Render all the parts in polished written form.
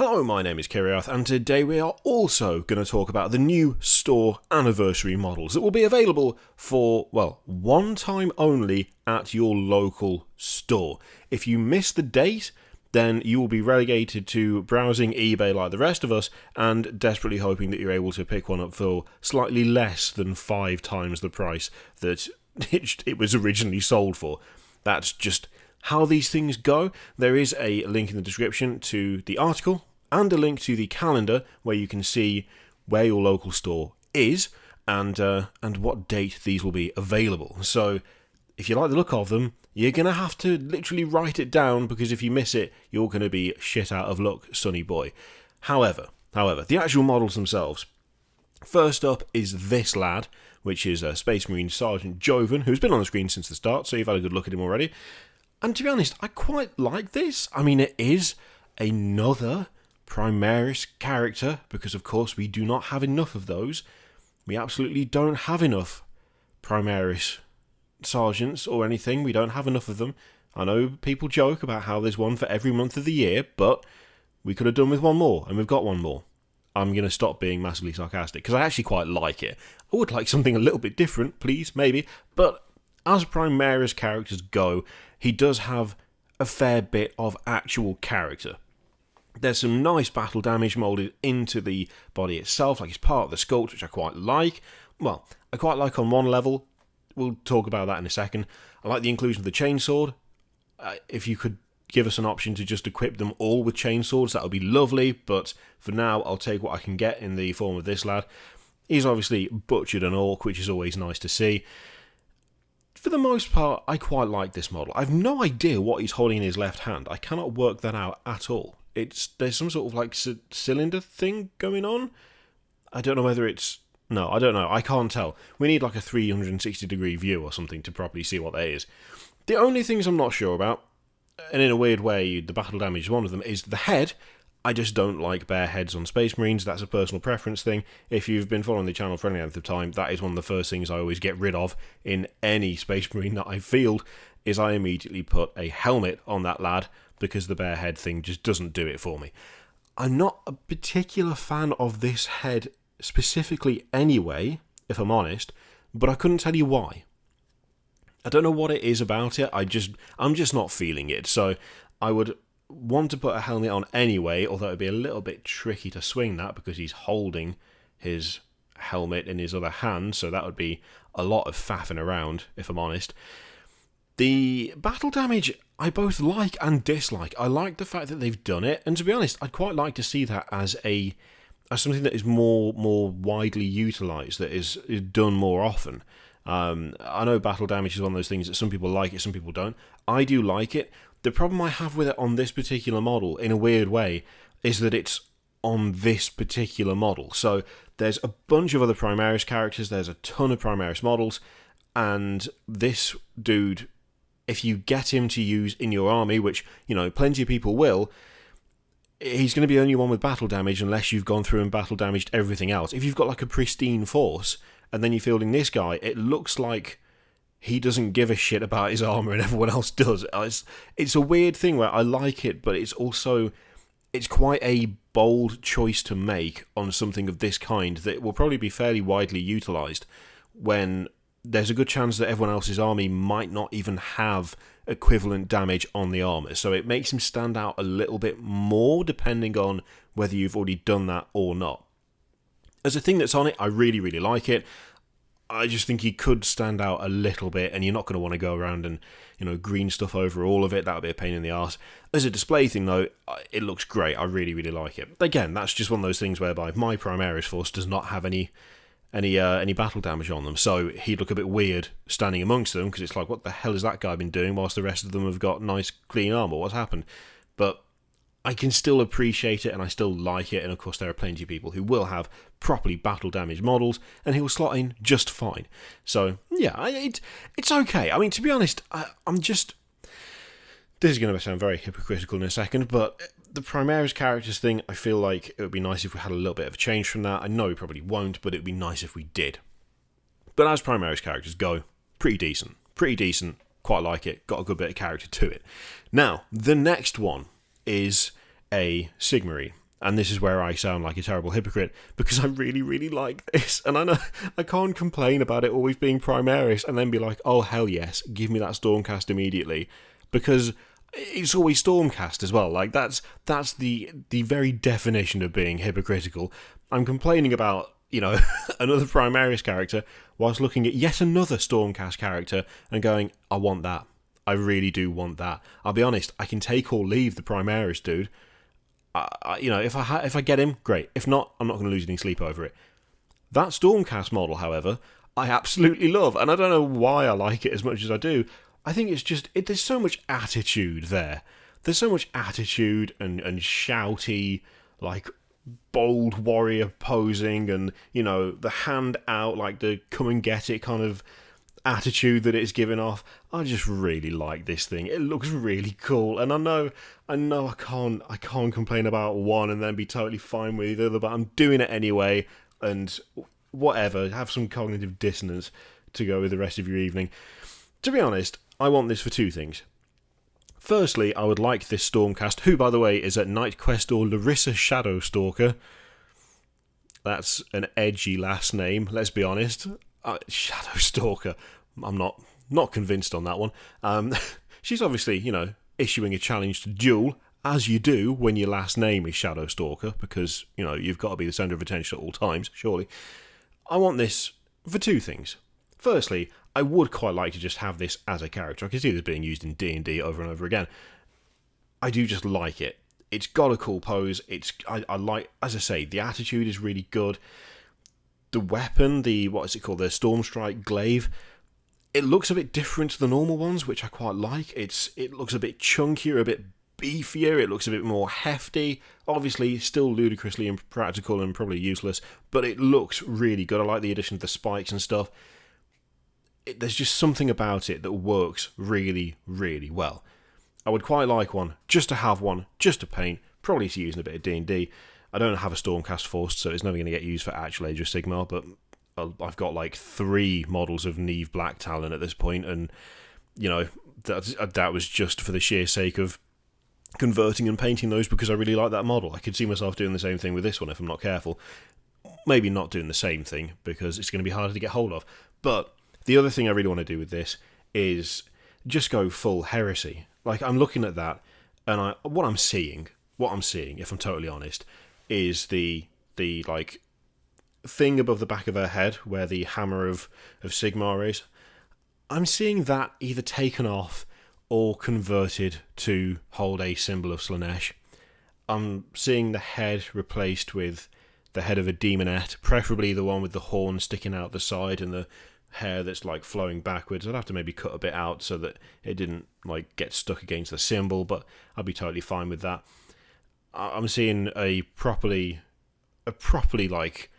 Hello, my name is Kiriath, and today we are also going to talk about the new store anniversary models that will be available for, well, one time only at your local store. If you miss the date, then you will be relegated to browsing eBay like the rest of us and desperately hoping that you're able to pick one up for slightly less than 5 times the price that it was originally sold for. That's just how these things go. There is a link in the description to the article and a link to the calendar where you can see where your local store is and what date these will be available. So if you like the look of them, you're going to have to literally write it down, because if you miss it, you're going to be shit out of luck, sonny boy. However, the actual models themselves. First up is this lad, which is Space Marine Sergeant Joven, who's been on the screen since the start, so you've had a good look at him already. And to be honest, I quite like this. I mean, it is another Primaris character, because of course we do not have enough of those. We absolutely don't have enough Primaris Sergeants or anything. We don't have enough of them. I know people joke about how there's one for every month of the year, but we could have done with one more, and we've got one more. I'm going to stop being massively sarcastic, because I actually quite like it. I would like something a little bit different, please, maybe, but as Primaris characters go, he does have a fair bit of actual character. There's some nice battle damage moulded into the body itself, like it's part of the sculpt, which I quite like. Well, I quite like on one level. We'll talk about that in a second. I like the inclusion of the chainsword. If you could give us an option to just equip them all with chainswords, that would be lovely, but for now, I'll take what I can get in the form of this lad. He's obviously butchered an orc, which is always nice to see. For the most part, I quite like this model. I've no idea what he's holding in his left hand. I cannot work that out at all. There's some sort of like cylinder thing going on. I don't know whether it's... No, I don't know. I can't tell. We need like a 360 degree view or something to properly see what that is. The only things I'm not sure about, and in a weird way, the battle damage is one of them, is the head. I just don't like bare heads on Space Marines. That's a personal preference thing. If you've been following the channel for any length of time, that is one of the first things I always get rid of in any Space Marine that I field, is I immediately put a helmet on that lad, because the bare head thing just doesn't do it for me. I'm not a particular fan of this head specifically anyway, if I'm honest, but I couldn't tell you why. I don't know what it is about it. I'm just not feeling it. So I would want to put a helmet on anyway, although it'd be a little bit tricky to swing that because he's holding his helmet in his other hand, so that would be a lot of faffing around, if I'm honest. The battle damage I both like and dislike. I like the fact that they've done it, and to be honest, I'd quite like to see that as something that is more widely utilised, that is done more often. I know battle damage is one of those things that some people like it, some people don't. I do like it. The problem I have with it on this particular model, in a weird way, is that it's on this particular model. So there's a bunch of other Primaris characters, there's a ton of Primaris models, and this dude, if you get him to use in your army, which, you know, plenty of people will, he's going to be the only one with battle damage unless you've gone through and battle damaged everything else. If you've got like a pristine force, and then you're fielding this guy, it looks like he doesn't give a shit about his armor and everyone else does. It's a weird thing where I like it, but it's quite a bold choice to make on something of this kind that will probably be fairly widely utilised, when there's a good chance that everyone else's army might not even have equivalent damage on the armour. So it makes him stand out a little bit more, depending on whether you've already done that or not. As a thing that's on it, I really, really like it. I just think he could stand out a little bit, and you're not going to want to go around and, you know, green stuff over all of it. That would be a pain in the arse. As a display thing, though, it looks great. I really, really like it. Again, that's just one of those things whereby my Primaris force does not have any battle damage on them, so he'd look a bit weird standing amongst them, because it's like, what the hell has that guy been doing whilst the rest of them have got nice clean armour? What's happened? But I can still appreciate it, and I still like it, and of course there are plenty of people who will have properly battle damage models, and he will slot in just fine. So yeah, it's okay. I mean, to be honest, I'm just... This is going to sound very hypocritical in a second, but the Primaris characters thing, I feel like it would be nice if we had a little bit of a change from that. I know we probably won't, but it would be nice if we did. But as Primaris characters go, pretty decent. Quite like it. Got a good bit of character to it. Now, the next one is a Sigmary. And this is where I sound like a terrible hypocrite, because I really, really like this. And I know I can't complain about it always being Primaris and then be like, oh, hell yes, give me that Stormcast immediately. Because it's always Stormcast as well. Like, that's the very definition of being hypocritical. I'm complaining about, another Primaris character whilst looking at yet another Stormcast character and going, I want that. I really do want that. I'll be honest, I can take or leave the Primaris dude. If I get him, great. If not, I'm not going to lose any sleep over it. That Stormcast model, however, I absolutely love, and I don't know why I like it as much as I do. I think it's just there's so much attitude there. There's so much attitude and shouty, like bold warrior posing, and the hand out, like the come and get it kind of attitude that it's giving off. I just really like this thing. It looks really cool, and I know I can't complain about one and then be totally fine with the other, but I'm doing it anyway, and whatever, have some cognitive dissonance to go with the rest of your evening. To be honest, I want this for two things. Firstly, I would like this Stormcast, who, by the way, is at Knight-Questor Larissa Shadowstalker. That's an edgy last name, let's be honest. Shadowstalker. I'm not convinced on that one. She's obviously, issuing a challenge to duel, as you do when your last name is Shadowstalker, because, you've got to be the centre of attention at all times, surely. I want this for two things. Firstly, I would quite like to just have this as a character. I can see this being used in D&D over and over again. I do just like it. It's got a cool pose. I like, as I say, the attitude is really good. The weapon, what is it called? The Stormstrike Glaive. It looks a bit different to the normal ones, which I quite like. It looks a bit chunkier, a bit beefier. It looks a bit more hefty. Obviously, still ludicrously impractical and probably useless, but it looks really good. I like the addition of the spikes and stuff. There's just something about it that works really, really well. I would quite like one, just to have one, just to paint, probably to use in a bit of D&D. I don't have a Stormcast Force, so it's never going to get used for actual Age of Sigmar, but I've got like 3 models of Neve Black Talon at this point, and, that was just for the sheer sake of converting and painting those because I really like that model. I could see myself doing the same thing with this one if I'm not careful. Maybe not doing the same thing, because it's going to be harder to get hold of. But the other thing I really want to do with this is just go full heresy. Like, I'm looking at that, and what I'm seeing, if I'm totally honest, is the like thing above the back of her head where the hammer of Sigmar is. I'm seeing that either taken off or converted to hold a symbol of Slaanesh. I'm seeing the head replaced with the head of a demonette, preferably the one with the horn sticking out the side and the hair that's like flowing backwards. I'd have to maybe cut a bit out so that it didn't like get stuck against the symbol, but I'd be totally fine with that. I'm seeing a properly like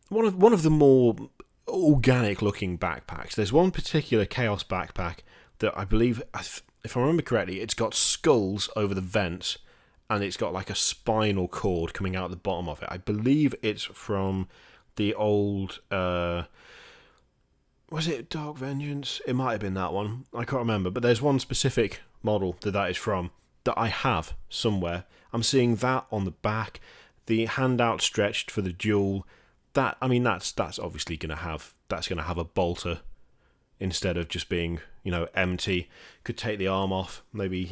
one of the more organic looking backpacks. There's one particular Chaos backpack that I believe, if I remember correctly, it's got skulls over the vents and it's got like a spinal cord coming out the bottom of it. I believe it's from the old was it Dark Vengeance? It might have been that one. I can't remember, but there's one specific model that is from that I have somewhere. I'm seeing that on the back, the hand outstretched for the duel. That's obviously going to have a bolter instead of just being empty. Could take the arm off, maybe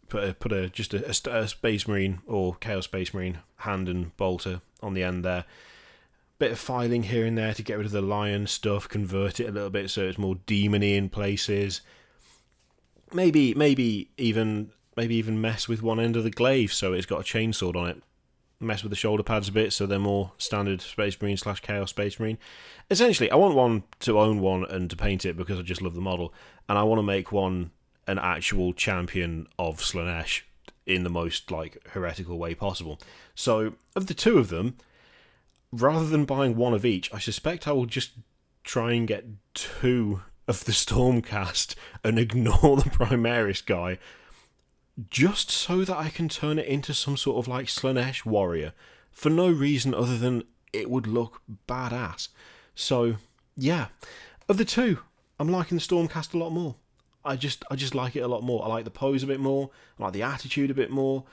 put a Space Marine or Chaos Space Marine hand and bolter on the end there. Bit of filing here and there to get rid of the lion stuff, convert it a little bit so it's more demony in places. Maybe even mess with one end of the glaive so it's got a chainsword on it. Mess with the shoulder pads a bit so they're more standard Space Marine / Chaos Space Marine. Essentially, I want one to own one and to paint it because I just love the model, and I want to make one an actual champion of Slaanesh in the most heretical way possible. So, of the two of them, rather than buying one of each, I suspect I will just try and get 2 of the Stormcast and ignore the Primaris guy, just so that I can turn it into some sort of Slaanesh warrior, for no reason other than it would look badass. So, yeah. Of the 2, I'm liking the Stormcast a lot more. I just like it a lot more. I like the pose a bit more. I like the attitude a bit more.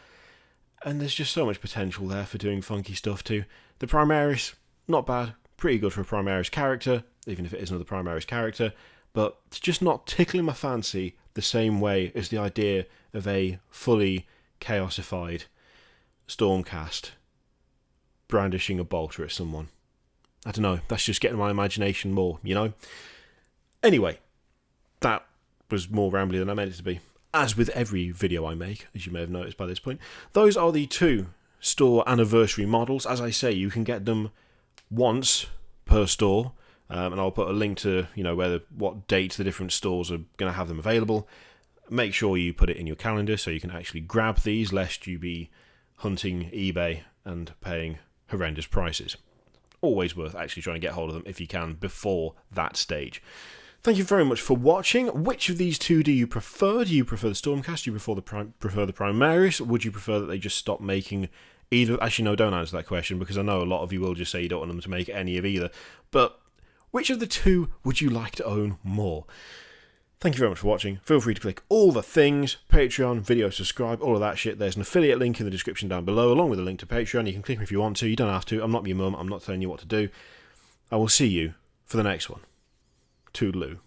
and there's just so much potential there for doing funky stuff too. The Primaris, not bad, pretty good for a Primaris character, even if it is another Primaris character, but it's just not tickling my fancy the same way as the idea of a fully chaosified Stormcast brandishing a bolter at someone. I don't know, that's just getting my imagination more, you know? Anyway, that was more rambly than I meant it to be. As with every video I make, as you may have noticed by this point, those are the 2 store anniversary models. As I say, you can get them once per store, and I'll put a link to what dates the different stores are going to have them available. Make sure you put it in your calendar so you can actually grab these, lest you be hunting eBay and paying horrendous prices. Always worth actually trying to get hold of them if you can before that stage. Thank you very much for watching. Which of these 2 do you prefer? Do you prefer the Stormcast? Do you prefer the Primaris? Would you prefer that they just stop making either? Actually, no, don't answer that question, because I know a lot of you will just say you don't want them to make any of either. But which of the 2 would you like to own more? Thank you very much for watching. Feel free to click all the things, Patreon, video, subscribe, all of that shit. There's an affiliate link in the description down below, along with a link to Patreon. You can click if you want to. You don't have to. I'm not your mum. I'm not telling you what to do. I will see you for the next one. Toodaloo.